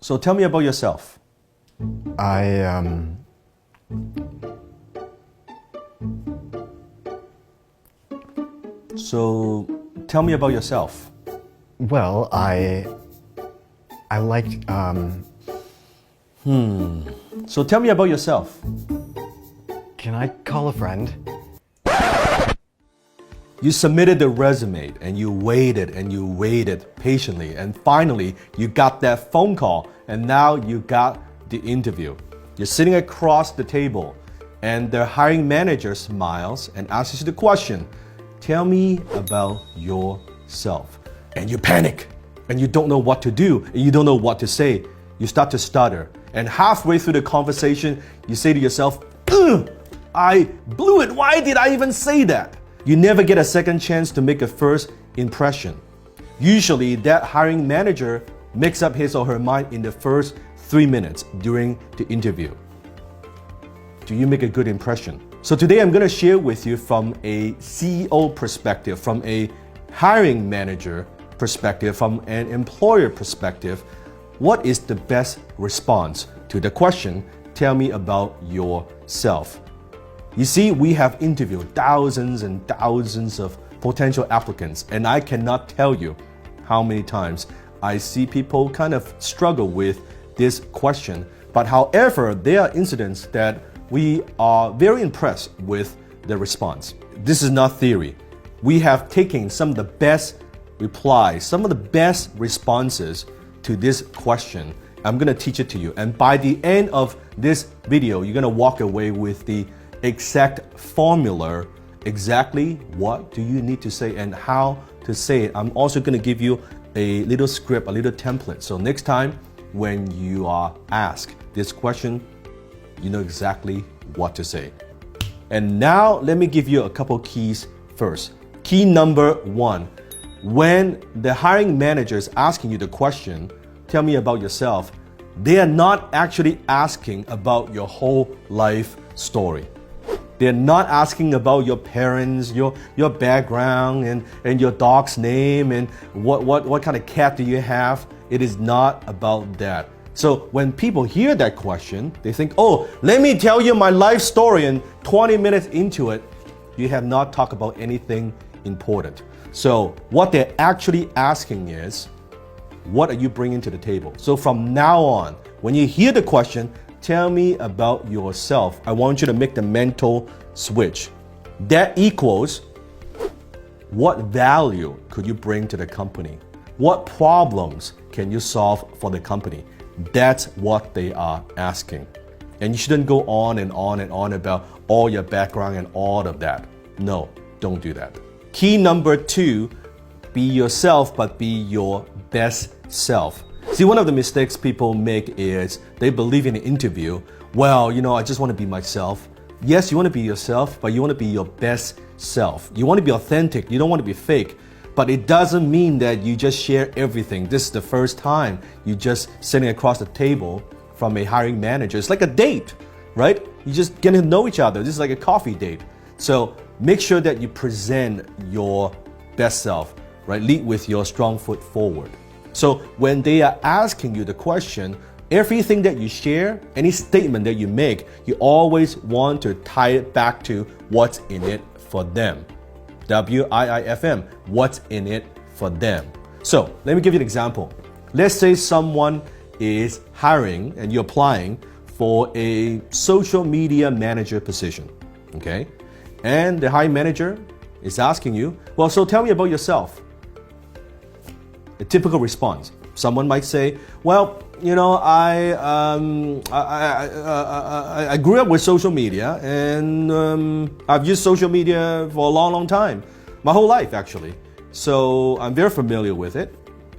So tell me about yourself. I So tell me about yourself. well, I like So tell me about yourself. can I call a friend? You submitted the resume and you waited patiently, and finally you got that phone call, and now you got the interview. You're sitting across the table and the hiring manager smiles and asks you the question, tell me about yourself. And you panic and you don't know what to do and you don't know what to say. You start to stutter, and halfway through the conversation you say to yourself, ugh, I blew it. Why did I even say that? You never get a second chance to make a first impression. Usually that hiring manager makes up his or her mind in the first 3 minutes during the interview. Do you make a good impression? So today I'm going to share with you from a CEO perspective, from a hiring manager perspective, from an employer perspective, what is the best response to the question, tell me about yourself. You see, we have interviewed thousands and thousands of potential applicants, and I cannot tell you how many times I see people kind of struggle with this question. But however, there are incidents that we are very impressed with the response. This is not theory. We have taken some of the best replies, some of the best responses to this question. I'm going to teach it to you. And by the end of this video, you're going to walk away with the exact formula, exactly what do you need to say and how to say it. I'm also going to give you a little script, a little template. So next time when you are asked this question, you know exactly what to say. And now let me give you a couple keys first. Key number 1, when the hiring manager is asking you the question, tell me about yourself, they are not actually asking about your whole life story. They're not asking about your parents, your background, and your dog's name, and what kind of cat do you have. It is not about that. So when people hear that question, they think, oh, let me tell you my life story, and 20 minutes into it, you have not talked about anything important. So what they're actually asking is, what are you bringing to the table? So from now on, when you hear the question, tell me about yourself, I want you to make the mental switch. That equals, what value could you bring to the company? What problems can you solve for the company? That's what they are asking. And you shouldn't go on and on and on about all your background and all of that. No, don't do that. Key number 2, be yourself, but be your best self. See, one of the mistakes people make is they believe in an interview, well, I just want to be myself. Yes, you want to be yourself, but you want to be your best self. You want to be authentic. You don't want to be fake. But it doesn't mean that you just share everything. This is the first time you just sitting across the table from a hiring manager. It's like a date, right? You just getting to know each other. This is like a coffee date. So make sure that you present your best self, right? Lead with your strong foot forward. So when they are asking you the question, everything that you share, any statement that you make, you always want to tie it back to what's in it for them. WIIFM, what's in it for them. So let me give you an example. Let's say someone is hiring and you're applying for a social media manager position, okay? And the hiring manager is asking you, well, so tell me about yourself. A typical response. Someone might say, well, I grew up with social media, and I've used social media for a long, long time. My whole life, actually. So I'm very familiar with it.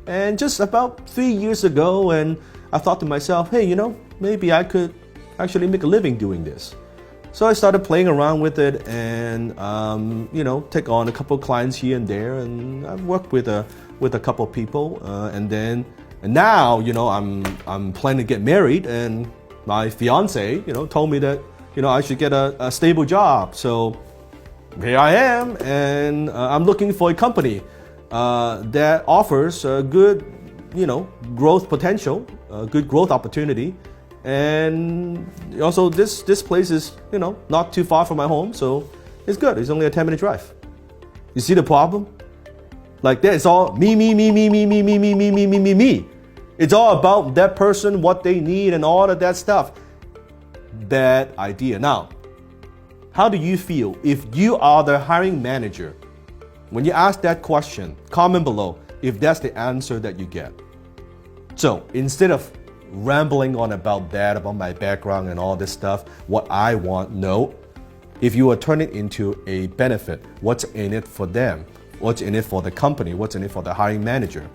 And just about 3 years ago, and I thought to myself, hey, maybe I could actually make a living doing this. So I started playing around with it and, take on a couple of clients here and there. And I've worked with a couple of people. And now, I'm planning to get married, and my fiance, told me that, I should get a stable job. So here I am, and I'm looking for a company that offers a good growth potential, good growth opportunity. And also this place is, not too far from my home, so it's good. It's only a 10-minute drive. You see the problem? Like that, it's all me. It's all about that person, what they need, and all of that stuff. Bad idea. Now, how do you feel if you are the hiring manager? When you ask that question, comment below if that's the answer that you get. So instead of rambling on about that, about my background and all this stuff, what I want, no. If you are turning it into a benefit, what's in it for them? What's in it for the company? What's in it for the hiring manager?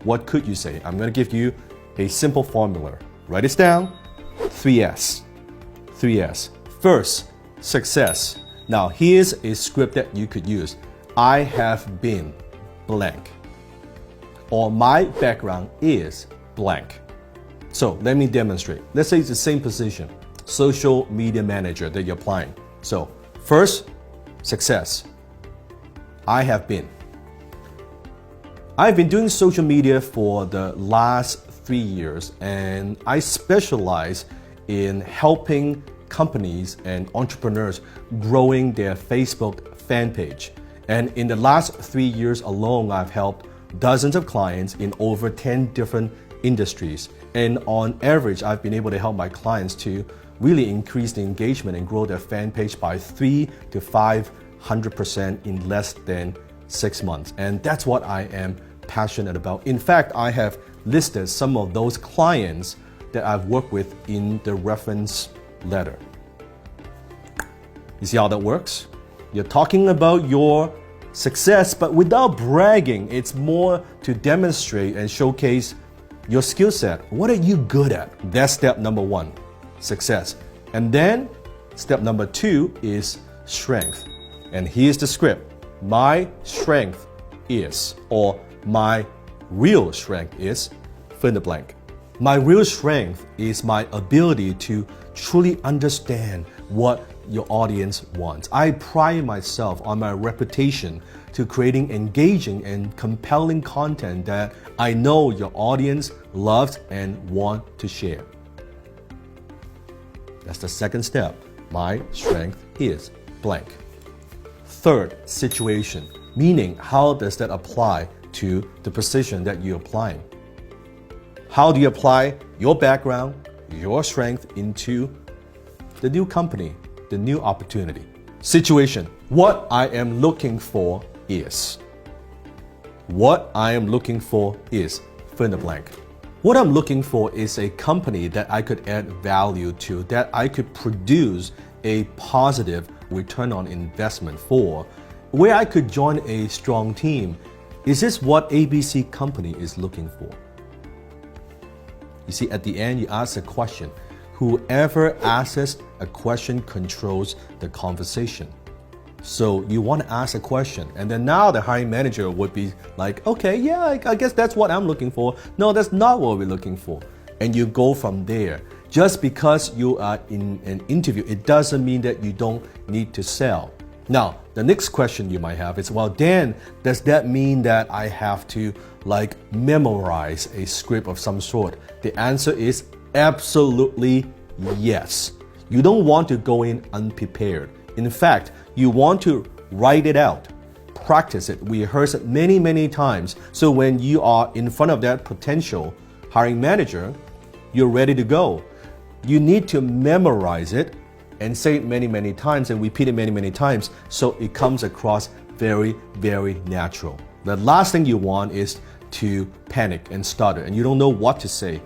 What could you say? I'm going to give you a simple formula. Write this down. 3S. 3S. First, success. Now, here's a script that you could use. I have been blank. Or my background is blank. So let me demonstrate. Let's say it's the same position, social media manager that you're applying. So first, success. I have been. I've been doing social media for the last 3 years, and I specialize in helping companies and entrepreneurs growing their Facebook fan page. And in the last 3 years alone, I've helped dozens of clients in over 10 different industries. And on average, I've been able to help my clients to really increase the engagement and grow their fan page by 300 to 500% in less than 6 months. And that's what I am passionate about. In fact, I have listed some of those clients that I've worked with in the reference letter. You see how that works? You're talking about your success, but without bragging. It's more to demonstrate and showcase your skill set. What are you good at? That's step number 1, success. And then step number 2 is strength. And here's the script. My strength is, or my real strength is, fill in the blank. My real strength is my ability to truly understand what your audience wants. I pride myself on my reputation to creating engaging and compelling content that I know your audience loves and want to share. That's the second step. My strength is blank. Third, situation, meaning how does that apply to the position that you're applying? How do you apply your background, your strength into the new company, the new opportunity? Situation, what I am looking for is. What I am looking for is, fill in the blank. What I'm looking for is a company that I could add value to, that I could produce a positive return on investment for, where I could join a strong team. Is this what ABC company is looking for? You see, at the end, you ask a question. Whoever asks a question controls the conversation. So you want to ask a question, and then now the hiring manager would be like, okay, yeah, I guess that's what I'm looking for. No, that's not what we're looking for. And you go from there. Just because you are in an interview, it doesn't mean that you don't need to sell. Now, the next question you might have is, well, Dan, does that mean that I have to memorize a script of some sort? The answer is absolutely yes. You don't want to go in unprepared. In fact, you want to write it out, practice it, rehearse it many, many times. So when you are in front of that potential hiring manager, you're ready to go. You need to memorize it and say it many, many times and repeat it many, many times so it comes across very, very natural. The last thing you want is to panic and stutter and you don't know what to say.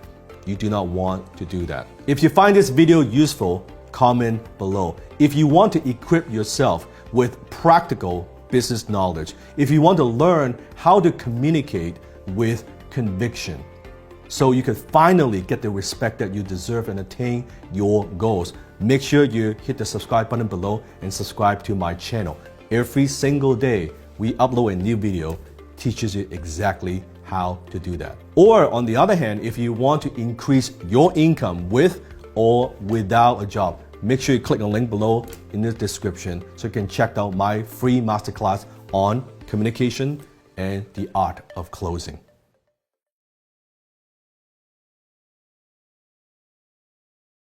You do not want to do that. If you find this video useful, comment below. If you want to equip yourself with practical business knowledge, if you want to learn how to communicate with conviction, so you can finally get the respect that you deserve and attain your goals, make sure you hit the subscribe button below and subscribe to my channel. Every single day, we upload a new video, teaches you exactly how to do that. Or on the other hand, if you want to increase your income with or without a job, make sure you click the link below in the description so you can check out my free masterclass on communication and the art of closing.